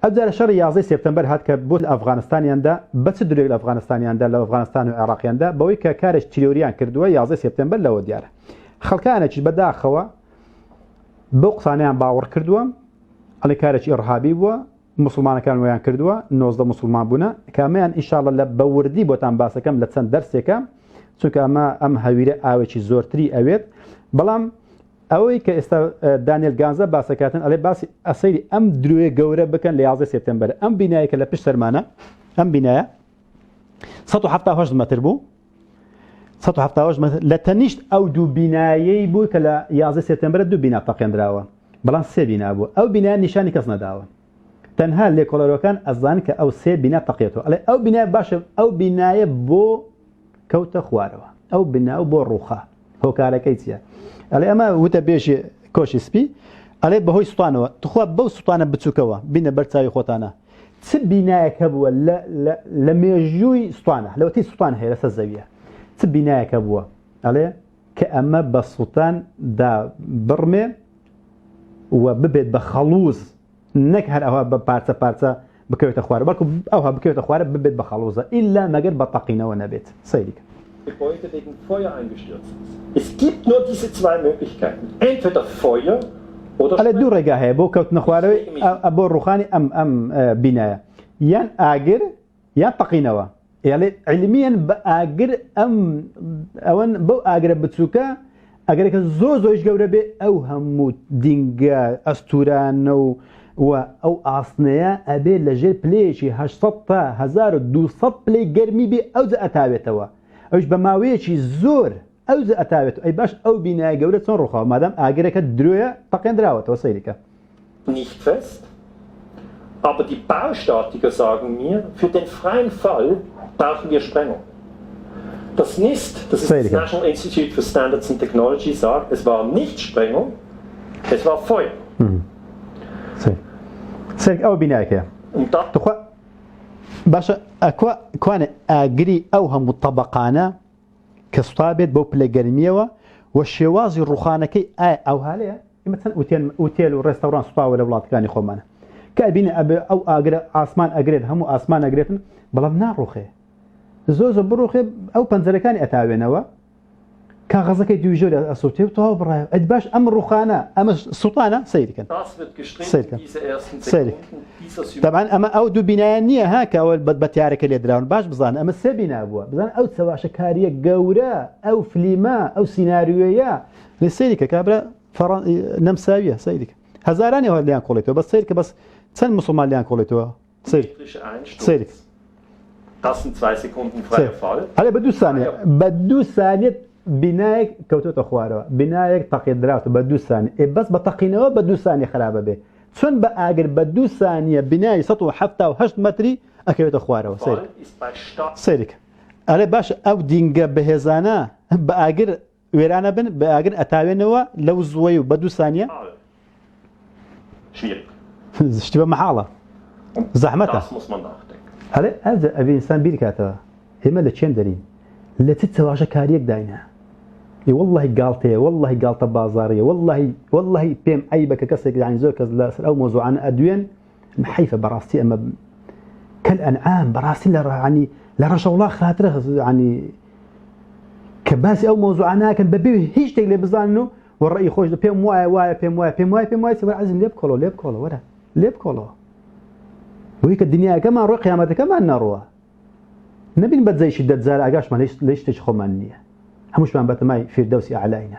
أبدأ شهر 11 سبتمبر هات كبوت أفغانستان يندا بس دري الأفغانستان يندا لأفغانستان وعراق يندا بويك كارج تيوريان كردوا 11 سبتمبر لو دياره خلكانة شيء بدأ خوا بقصانيان باور كردوا على كارج إرهابي و مسلمان كانوا ويان كردوا نوزد مسلمان بنا كمان إن شاء الله لبوردي بوتان باسكم لتسن درسكم چونك أم هويرة أوي زورتري أويت بلام أوي كإستا دانيال غانزا باسكاتن على باس أصير أم دروي جورة بكن ل 11 سبتمبر أم بناية كلا بيش سرمانة أم بناية 117 متر بو 117 متر لتنشت أو دو بناية بو كلا 11 سبتمبر دو بنا تقيم دراوة بلان سي بنا بو أو بناية نشاني كسنا داوة تنها اللي كولارو كان أظن أو سي بنا تقيته على أو بناية باش أو بناية بو كوت خواروا أو بناء بو روخا هو كاركيتيا على أما وتبيش كوش سبي على بهوي سلطانه تخوا بو سلطانه بتسوكوا بين برتاي خوتانا تبيناك هو لا لما يجوي سلطانه لو تي سلطانه هي لسزاويه تبيناك هو على كأما بالسلطان دا برمي وببد بخلوص نكهر أو بارتا بكوت خوار بالكو أو بكوت خوار ببد بخلوصه إلا ما قد بطقينا ونبت صيدك Gebäude wegen Feuer eingestürzt ist. Es gibt nur diese zwei Möglichkeiten. Entweder Feuer oder على دور رجاها بو كوت نخواري أبو الرخاني أم بناية يان آجر يان تقينوا يعني علميا بآجر أم أون بو آجر بتسوكا آجرك زوز جوربي أو هم دينجا أستوران أو أصنيا أبي لجل بليشي 800 بلي جرمي بي أو زأتابتوا أوش بماويشي زور أو زأتابت أي باش أو بناء جورة صنرخة ما دام آجرك الدروية تقين دراوة وصيلك. Nicht fest, aber die Baustatiker sagen mir, für den freien Fall brauchen wir Sprengung. Das NIST, das ist das National Institute for Standards and Technology, sagt, es war nicht Sprengung, es war Feuer. صيلك أو بناءك. باش كوان أجري أوهم الطبقانا كصطابت بوبل جرميوة والشوازي الرخانكي أو هاليا مثلا أوتيل وريستوران صطاوة لولاد كاني خمانة كأبين أب أو أجر أسمان أجريد هم أسمان أجريدن بلبنا رخي زوز بروخي أو بنزلكاني أتاوينوا كغزك يجور أصوتي وتوه براي أدباش أم رخانة أم سلطانة سيدك سيدك طبعا أما أو دو بناية هاك أو بتيارك اللي درون باش بزان أما سبينا أبوه بزان أو سوا شكارية جورة أو فيلما أو سيناريويا لسيدك كابرا نمساوية سيدك هزاراني هو اللي أنقولته بس سيدك بس سن مسلمان اللي أنقولته سيدك Das sind 2 Sekunden freier Fall. هلا بدو ثانية بنايك كوتو خواروا بنايك تقدرات بدو ثانية بس بتقينه بدو ثانية خرابة به ثم بأجر بدو ثانية بناي سطو حتى وحشت متري أكيد خواروا سيرك على باش أو دينجا بهزانا بأجر ويرانا بن بأجر أتاوينوا لو زويو بدو ثانية اشتبه محالة زحمتها هلا هذا أبي إنسان بيركاته هم اللي تشين دارين اللي تتسواش كاريك داينا والله قالته والله قالته بازارية والله بيم عيبك كسر يعني زوج كذا أو موضوع عن أدوين محيفة براستي أما كالأنعام براستي يعني لرجع الله خاطره يعني كباسي أو موضوع عنها كان ببيه هيش تقلي بزانه والرأي خوش بيم واي سوى عزم ليب كولو وهيك الدنيا كمان روح قيامتها كمان نروى نبي نبت زي شدة زال أجاش ما ليش تشخو منية همش ما بت ماي في الدوسي أعلينا